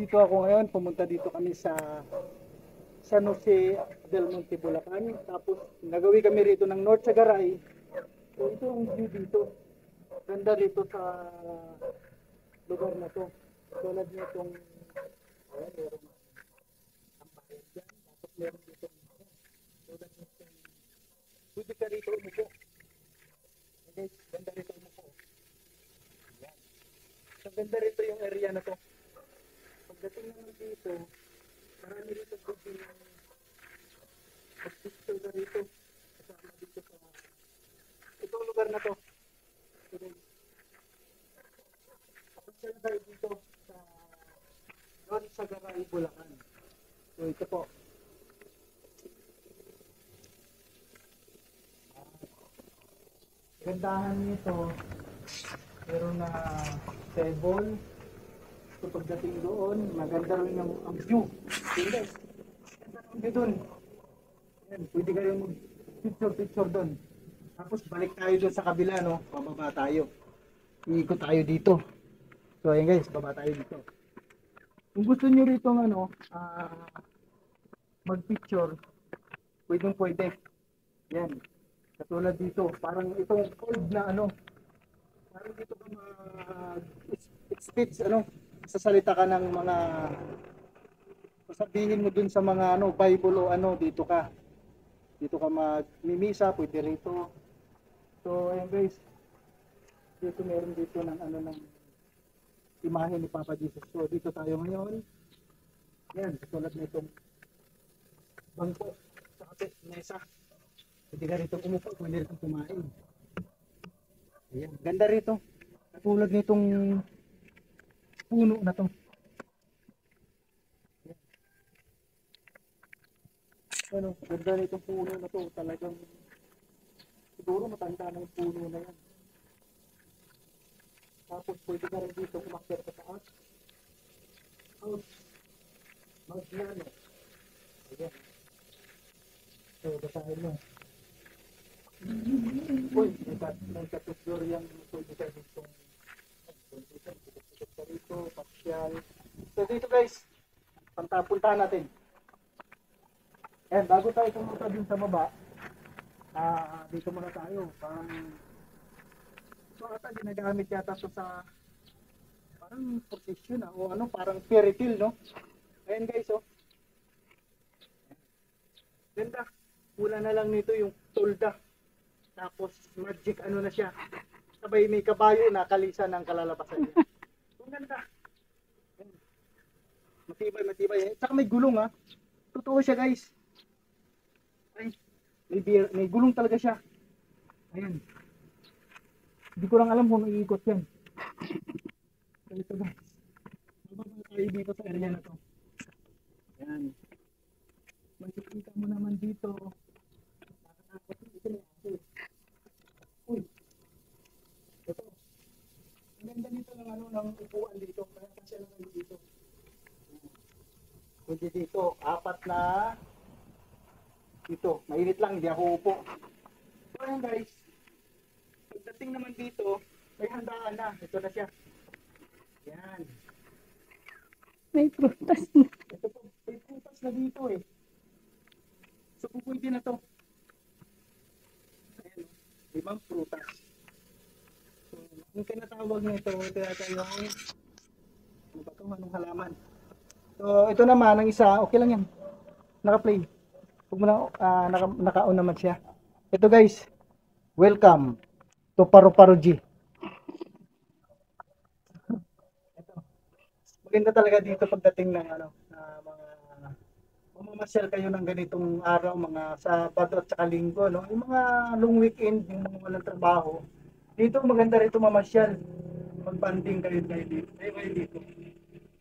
Nandito ako ngayon, pumunta dito kami sa San Jose del Monte, Bulacan. Tapos nagawi kami rito ng North Sagaray. So ito ang view dito. Ganda dito sa lugar na to. Tulad nitong, ayan, meron ang bahay dyan. Tapos meron dito, tulad nitong, pwede ka rito umupo. Okay, ganda rito umupo. Ayan. So ganda rito yung area na to. Pagdating naman dito, marami rito pwede mag-picture na rito. Kasama dito sa itong lugar na to. So, kapag tayo dito sa North Sagaray, Bulacan. So ito po. Gandahan nito, meron na table. So pagdating doon, maganda rin ang view. Hindi. Ganda ang view doon. Yan, pwede kayo mag-picture doon. Tapos balik tayo doon sa kabila, no? Pababa tayo. Iikot tayo dito. So ayan guys, baba tayo dito. Kung gusto nyo rito ano, mag-picture, pwede. Yan. Katulad dito, parang itong old na ano, parang dito ka mag-speech, ano, sasalita ka ng mga, sabihin mo dun sa mga ano, Bible o ano, dito ka magmimisa, pwede rito. So ayun guys, dito meron dito ng ano, ng imahe ni Papa Jesus. So dito tayo ngayon. Yan, katulad na itong bangko sa mesa. Pwede ka rito umupo, pwede rito kumain. Ayan, ganda rito. Katulad nitong puno na to. Ayan. Ano, ganda nitong puno na to. Talagang siguro matanda na yung puno na yan. Tapos pwede ka rin dito kumakyat sa taas. Maglano. Ayan. So, basahin mo. Uy, may katusyor yung pwede ka dito. Pwede ka rito, pasyal. So dito guys, puntahan natin. Ayan, bago tayo pumunta dun sa baba, dito muna tayo. So ata ginagamit yata so sa parang protection o ano, parang fairy tale, no? Ayan guys, oh. Ganda. Wala na lang nito yung tolda. Tapos magic ano na siya. Sabay may kabayo na kalisa ng kalalabasan niya. Ang ganda. Matibay. Saka may gulong ha. Totoo siya guys. Ay, may gulong talaga siya. Ayan. Hindi ko lang alam kung iikot yan. So ito guys. Mababa tayo dito sa area na to. Ayan. Makikita mo naman dito. Ito na ako. Uy. Ito. Ang ganda nito ng ano, ng upuan dito. Kaya kasi lang dito. Pwede dito. Apat na dito. Mainit lang. Hindi ako upo. So ayan guys. Pagdating naman dito, may handaan na. Ito na siya. Yan. May prutas na. Ito po. May prutas na dito eh. So pwede na to. Ayan. 5 prutas. So, ang tinatawag nito, ito yata yung ano ba ito? Anong halaman? So, ito naman, ang isa, okay lang yan. Naka-play. Huwag mo na, naka-on naman siya. Ito guys, welcome to Paru-Paro G. Ito. Maganda talaga dito pagdating ng ano, mga mamamasyal kayo ng ganitong araw, mga Sabado at saka Linggo, no? Yung mga long weekend, yung mga walang trabaho, dito maganda rito mamasyal. Mag-banding kayo dito. Kayo dito.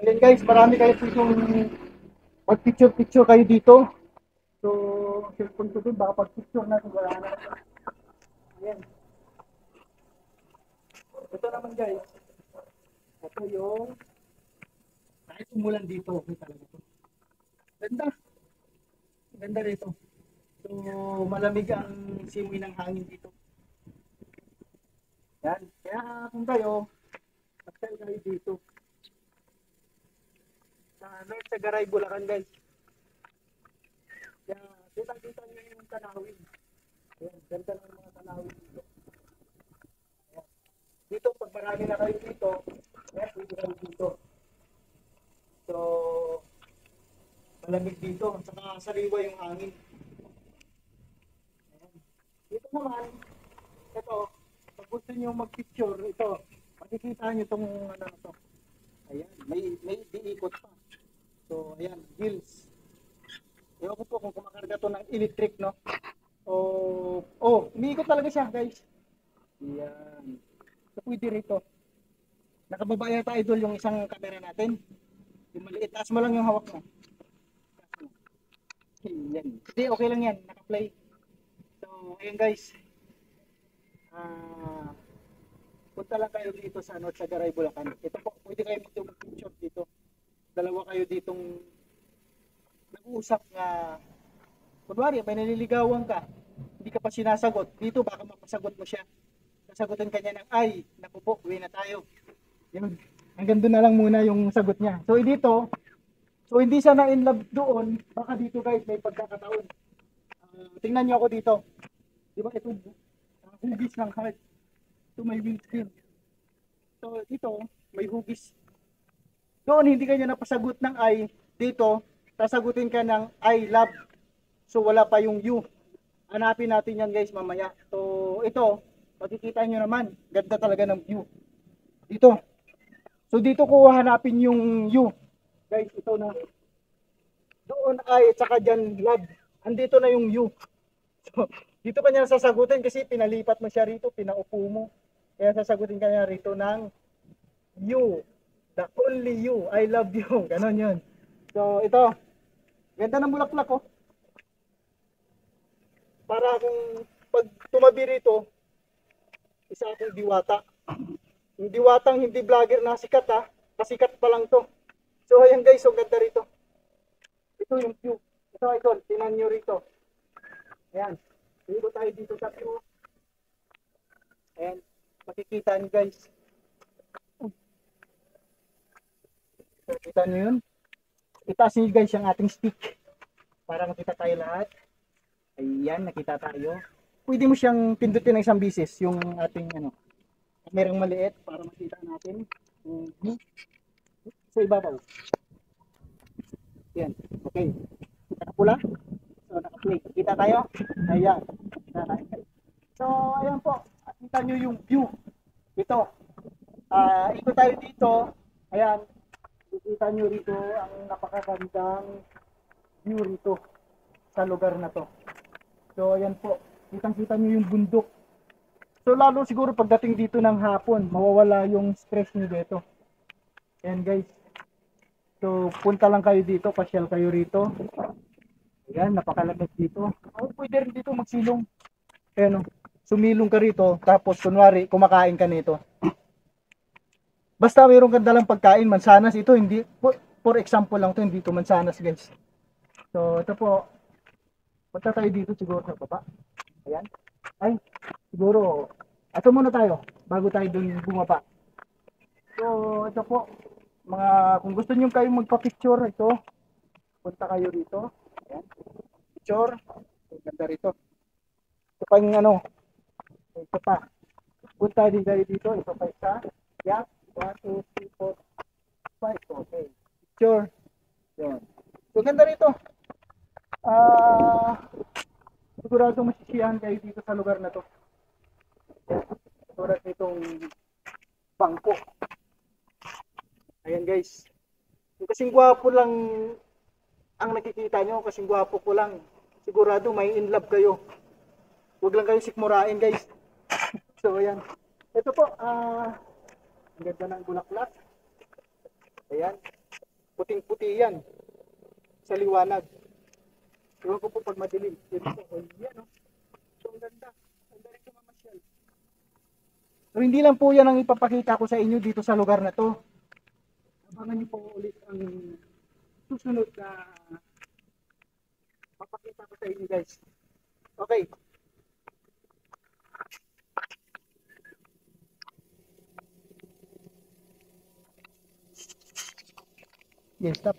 Ayan guys, marami kayo dito mag-picture kayo dito. So, cellphone ko dun, baka pag-picture natin, wala na. Ayan. Ito naman guys. Ito yung kahit umulan dito, okay talaga ito. Ganda. Ganda rito. So, malamig ang simoy ng hangin dito. Yan. Kaya kung kayo, magtayo kayo dito. Sa North Sagaray, Bulacan guys. Kaya kita nyo yung tanawin. Ayan, ganda ng mga tanawin dito. Ayan. Dito, pag marami na kayo dito, ayan, pwede kayo dito. So, malamig dito, saka sariwa yung hangin. Ayan. Dito naman, ito, pag gusto nyo mag-picture, ito, makikita nyo itong ano to. Ayan, may diikot pa. So, ayan, gills. Ewan ko po kung kumakarga to ng electric, no? Umiikot talaga siya, guys. Ayan. So, pwede rito. Nakababa yata idol yung isang camera natin. Yung maliit. Taas mo lang yung hawak mo. Ayan. Hindi, okay lang yan. Naka-play. So, ayan guys. Punta lang kayo dito sa North Sagaray, Bulacan. Ito po, pwede kayo mag-picture dito. Dalawa kayo ditong nag-uusap nga, kunwari may naliligawan ka, hindi ka pa sinasagot, dito baka mapasagot mo siya. Sasagutin ka niya ng ay, naku po, uwi na tayo. Yun. Hanggang doon na lang muna yung sagot niya. So dito, so hindi siya na in love doon, baka dito guys may pagkakataon. Tingnan niyo ako dito. Di ba ito, hugis ng heart. Ito may windscreen. So dito, may hugis. Doon hindi kanya napasagot ng I, dito sasagutin ka ng I love. So wala pa yung you. Hanapin natin yan guys mamaya. So ito, makikita nyo naman, ganda talaga ng view. Dito. So dito ko hanapin yung you. Guys, ito na. Doon I, at saka dyan love. Andito na yung you. So dito kanya sasagutin kasi pinalipat mo siya rito, pinaupo mo. Kaya sasagutin kanya rito ng you. The only you, I love you. Ganon yun. So, ito. Ganda ng bulaklak, oh. Para kung pag tumabi rito, isa akong diwata. Yung diwatang hindi vlogger na sikat, ha. Pasikat pa lang to. So, ayan guys, so ganda rito. Ito yung view. Ito, idol. Tinan nyo rito. Ayan. Dito tayo dito sa view. Ayan. Makikita nyo guys. Kita nyo yun? Itaas nyo guys yung ating stick para makita tayo lahat. Ayan, nakita tayo. Pwede mo siyang pindutin ng isang bisis yung ating kamerang maliit para makita natin sa ibabaw. Ayan, okay. Nakapula? So, nakaplay. Kita tayo? Ayan. Kita tayo. So, ayan po. Kita nyo yung view. Ito. Ikot tayo dito. Ayan. Kita nyo rito ang napakagandang view rito sa lugar na to. So ayan po, kitang-kita nyo yung bundok. So lalo siguro pagdating dito ng hapon, mawawala yung stress nyo dito. Ayan guys. So punta lang kayo dito, pasyal kayo rito. Ayan, napakalamig dito. Pwede rin dito magsilong. Ayan, sumilong ka rito, tapos kunwari kumakain ka nito. Basta mayroon kang dalang pagkain, mansanas, ito hindi, for example lang to, hindi to mansanas guys. So ito po, punta tayo dito siguro sa baba. Ayan. Ay, siguro, ito muna tayo, bago tayo dun bumaba. So ito po, kung gusto nyo kayong magpa-picture, ito, punta kayo dito. Ayan. Picture, ganda rito. Ito pa yung ito pa. Punta din kayo dito, ito pa isa. Yan. 1, 2, 3, 4, 5. Okay. Picture. Yan. So, ganda rito. Sigurado masisiyahan kayo dito sa lugar na to. Tulad nitong bangko. Ayan guys. Yung kasing gwapo lang ang nakikita nyo, kasing gwapo ko lang. Sigurado may in love kayo. Huwag lang kayo sikmurain guys. So, ayan. Ito po, ang ganda ng bulaklak. Ayan. Puting-puti yan. Sa liwanag. Ewan ko po pag madilim. Yan po. Yan, so ang ganda. Ang ganda rin mamasyal. So hindi lang po yan ang ipapakita ko sa inyo dito sa lugar na to. Abangan niyo po ulit ang susunod na papakita ko sa inyo guys. Okay. Yes, stop.